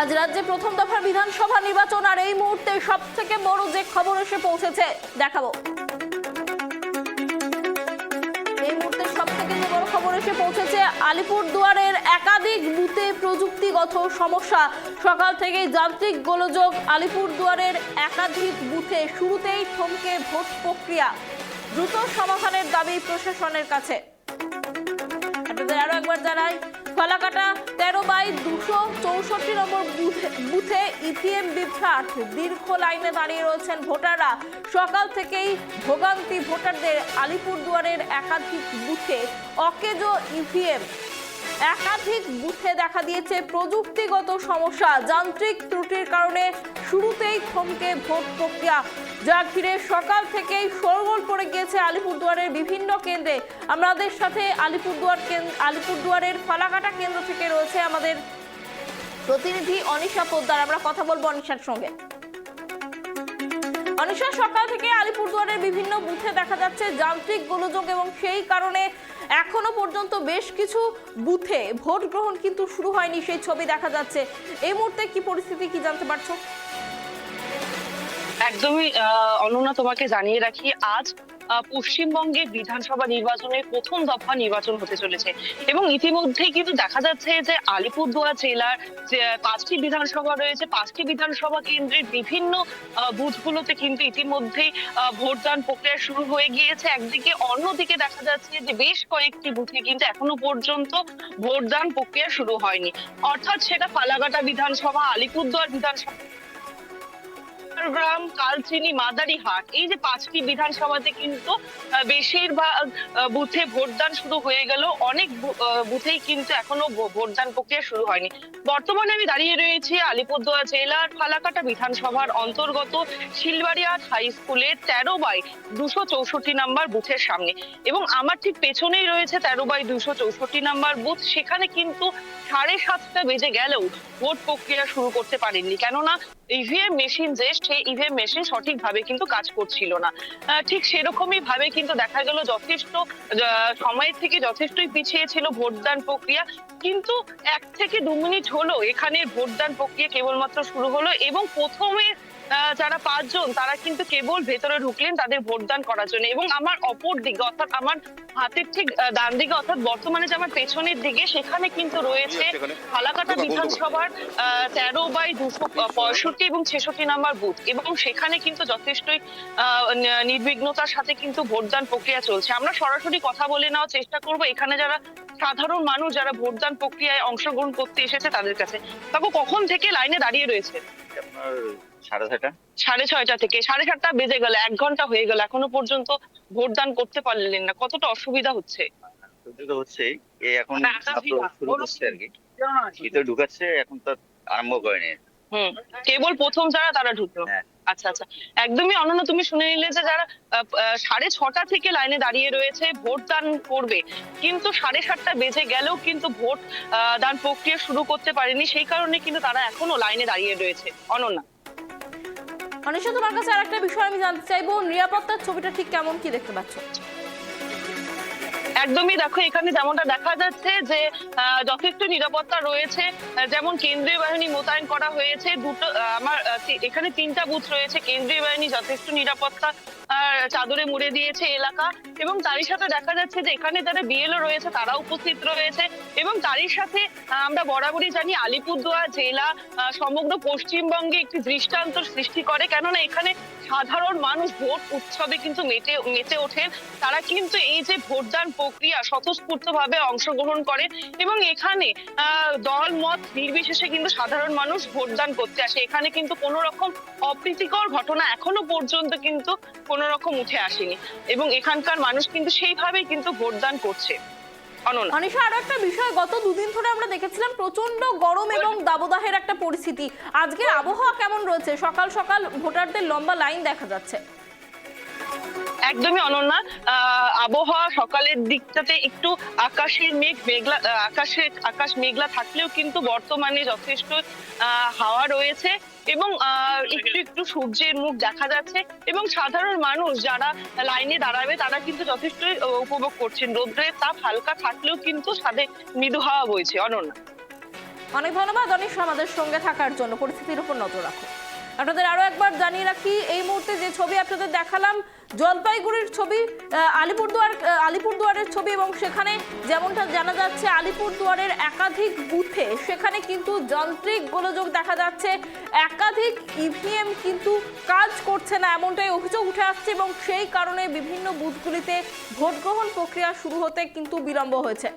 আজ রাজ্যে প্রথম দফার বিধানসভা নির্বাচন, আর এই মুহূর্তে সবথেকে বড় যে খবর এসে পৌঁছেছে দেখাবো। এই মুহূর্তে সবথেকে যে বড় খবর এসে পৌঁছেছে, আলিপুরদুয়ারের একাধিক বুথে প্রযুক্তিগত সমস্যা। সকাল থেকেই যান্ত্রিক গোলযোগ আলিপুরদুয়ারের একাধিক বুথে। শুরুতেই থমকে ভোট প্রক্রিয়া, দ্রুত সমাধানের দাবি প্রশাসনের কাছে। আপনাদের আরো একবার জানাই, ফালাকাটা 13/264 নম্বর বুথে ইভিএম বিভ্রাট, দীর্ঘ লাইনে দাঁড়িয়ে রয়েছেন ভোটাররা। সকাল থেকেই ভোগান্তি ভোটারদের। আলিপুরদুয়ারের একাধিক বুথে অকেজো ইভিএম, একাধিক বুথে দেখা দিয়েছে প্রযুক্তিগত সমস্যা। যান্ত্রিক ত্রুটির কারণে শুরুতেই থমকে ভোট প্রক্রিয়া, যা ঘিরে সকাল থেকেই শোরগোল পড়ে গিয়েছে আলিপুরদুয়ারের বিভিন্ন কেন্দ্রে। আমাদের সাথে আলিপুরদুয়ারের ফালাকাটা কেন্দ্র থেকে রয়েছে আমাদের প্রতিনিধি অনিশা পোদ্দার। আমরা কথা বলবো অনিশার সঙ্গে। অনিশা, সকাল থেকে আলিপুরদুয়ারের বিভিন্ন বুথে দেখা যাচ্ছে যান্ত্রিক গোলযোগ, এবং সেই কারণে এখনো পর্যন্ত বেশ কিছু বুথে ভোট গ্রহণ কিন্তু শুরু হয়নি, সেই ছবি দেখা যাচ্ছে। এই মুহূর্তে কি পরিস্থিতি, কি জানতে পারছো? একদমই অনন্যা, তোমাকে জানিয়ে রাখি, আজ পশ্চিমবঙ্গে বিধানসভা নির্বাচনের প্রথম দফা নির্বাচন হতে চলেছে এবং ইতিমধ্যেই কিন্তু দেখা যাচ্ছে যে আলিপুরদুয়ার জেলার যে 5টি বিধানসভা রয়েছে, 5টি বিধানসভা কেন্দ্রের বিভিন্ন বুথগুলোতে কিন্তু ইতিমধ্যেই ভোটদান প্রক্রিয়া শুরু হয়ে গিয়েছে একদিকে। অন্যদিকে দেখা যাচ্ছে যে বেশ কয়েকটি বুথে কিন্তু এখনো পর্যন্ত ভোটদান প্রক্রিয়া শুরু হয়নি, অর্থাৎ সেটা ফালাকাটা বিধানসভা, আলিপুরদুয়ার বিধানসভা, গ্রাম, কালচিনি, মাদারিহাট, এই যে 5টি বিধানসভাতে কিন্তু বেশিরভাগ বুথে ভোটদান শুরু হয়ে গেল। অনেক বুথেই কিন্তু এখনো ভোটদান প্রক্রিয়া শুরু হয়নি। বর্তমানে আমি দাঁড়িয়ে রয়েছি আলিপুরদুয়ার জেলার ফালাকাটা বিধানসভার অন্তর্গত শিলবাড়িয়া হাই স্কুলের 13/264 নম্বর বুথের সামনে, এবং আমার ঠিক পেছনেই রয়েছে 13/264 নম্বর বুথ। সেখানে কিন্তু 7:30 বেজে গেলেও ভোট প্রক্রিয়া শুরু করতে পারেননি, কেননা ইভিএম মেশিন সেই ইভিএম মেশিন সঠিকভাবে কিন্তু কাজ করছিল না। ঠিক সেরকমই ভাবে কিন্তু দেখা গেল যথেষ্ট সময়ের থেকে যথেষ্টই পিছিয়ে ছিল ভোটদান প্রক্রিয়া। কিন্তু 1 থেকে 2 মিনিট হলো এখানে ভোটদান প্রক্রিয়া কেবলমাত্র শুরু হলো, এবং প্রথমে যারা 5 জন তারা কিন্তু কেবল ভেতরে ঢুকলেন তাদের ভোটদান করার জন্য। এবং আমার অপর দিকে, অর্থাৎ আমার হাতের ঠিক ডান দিকে, অর্থাৎ বর্তমানে যে আমার পেছনের দিকে, সেখানে কিন্তু রয়েছে ফালাকাটা বিধানসভার 13/265 এবং 66 নম্বর বুথ, এবং সেখানে কিন্তু যথেষ্টই নির্বিঘ্নতার সাথে কিন্তু ভোটদান প্রক্রিয়া চলছে। আমরা সরাসরি কথা বলে নেওয়ার চেষ্টা করব এখানে যারা সাধারণ মানুষ যারা ভোটদান প্রক্রিয়ায় অংশগ্রহণ করতে এসেছে তাদের কাছে। বাবু, কখন থেকে লাইনে দাঁড়িয়ে রয়েছে? আপনার 6:30। 6:30 থেকে 7:30 বেজে গেল, 1 ঘন্টা হয়ে গেল, এখনো পর্যন্ত ভোটদান করতে পারলেন না। কতটা অসুবিধা হচ্ছে? অসুবিধা হচ্ছেই, এখন শুরু করছে আর কি, ভিতরে ঢুকাচ্ছে, এখন তো আরম্ভ করেনি। কেবল প্রথম যারা তারা ঢুকলো। আচ্ছা আচ্ছা, একদমই অনন্য, তুমি শুনে নিলে যে যারা 6:30 থেকে লাইনে দাঁড়িয়ে রয়েছে ভোটদান করবে, কিন্তু 7:30 বেজে গেলেও কিন্তু ভোট দান প্রক্রিয়া শুরু করতে পারেনি। সেই কারণে কিন্তু তারা এখনো লাইনে দাঁড়িয়ে রয়েছে। অনন্যা, অনিশা, তোমার কাছে আরেকটা বিষয় আমি জানতে চাইবো, নিরাপত্তার ছবিটা ঠিক কেমন, কি দেখতে পাচ্ছ? একদমই, দেখো এখানে যেমনটা দেখা যাচ্ছে যে যথেষ্ট নিরাপত্তা রয়েছে। যেমন কেন্দ্রীয় বাহিনী মোতায়েন করা হয়েছে, দুটো আমার এখানে 3টা বুথ রয়েছে। কেন্দ্রীয় বাহিনী যথেষ্ট নিরাপত্তা চাদরে মুড়ে দিয়েছে এলাকা, এবং তারই সাথে দেখা যাচ্ছে যে এখানে যারা বিএলও রয়েছে তারা উপস্থিত রয়েছে। এবং তারই সাথে আমরা বরাবরই জানি আলিপুরদুয়ার জেলা সমগ্র পশ্চিমবঙ্গে একটি দৃষ্টান্ত সৃষ্টি করে, কেননা এখানে সাধারণ মানুষ ভোট উৎসবে কিন্তু মেতে ওঠেন। তারা কিন্তু এই যে ভোটদান প্রক্রিয়া স্বতঃস্ফূর্ত ভাবে অংশগ্রহণ করে, এবং এখানে দল মত নির্বিশেষে কিন্তু সাধারণ মানুষ ভোটদান করতে আসে। এখানে কিন্তু কোনো রকম অপ্রীতিকর ঘটনা এখনো পর্যন্ত কিন্তু কোনো রকম উঠে আসেনি, এবং এখানকার মানুষ কিন্তু সেইভাবেই কিন্তু ভোটদান করছে। অনিশা, আরো একটা বিষয়, গত 2 দিন ধরে আমরা দেখেছিলাম প্রচন্ড গরম এবং দাবদাহের একটা পরিস্থিতি। আজকের আবহাওয়া কেমন রয়েছে? সকাল সকাল ভোটারদের লম্বা লাইন দেখা যাচ্ছে। একদমই অনন্যা, আবহাওয়া সকালের দিকটাতে একটু আকাশ মেঘলা থাকলেও কিন্তু বর্তমানে যথেষ্ট হাওয়া রয়েছে, এবং একটু একটু সূর্যের মুখ দেখা যাচ্ছে, এবং সাধারণ মানুষ যারা লাইনে দাঁড়াবে তারা কিন্তু যথেষ্ট উপভোগ করছেন। রোদ্রের তাপ হালকা থাকলেও কিন্তু সাথে মৃদু হাওয়া বইছে। অনন্যা, অনেক ধন্যবাদ অনিশ আমাদের সঙ্গে থাকার জন্য। পরিস্থিতির উপর নজর রাখো। আপনাদের আরো একবার জানিয়ে রাখি, এই মুহূর্তে যে ছবি আপনাদের দেখালাম জলপাইগুড়ির ছবি, আলিপুরদুয়ারের ছবি, এবং সেখানে যেমনটা জানা যাচ্ছে আলিপুরদুয়ারের একাধিক বুথে সেখানে কিন্তু যান্ত্রিক গোলযোগ দেখা যাচ্ছে, একাধিক ইভিএম কিন্তু কাজ করছে না এমনটাই অভিযোগ উঠে আসছে, এবং সেই কারণে বিভিন্ন বুথগুলিতে ভোট গ্রহণ প্রক্রিয়া শুরু হতে কিন্তু বিলম্ব হয়েছে।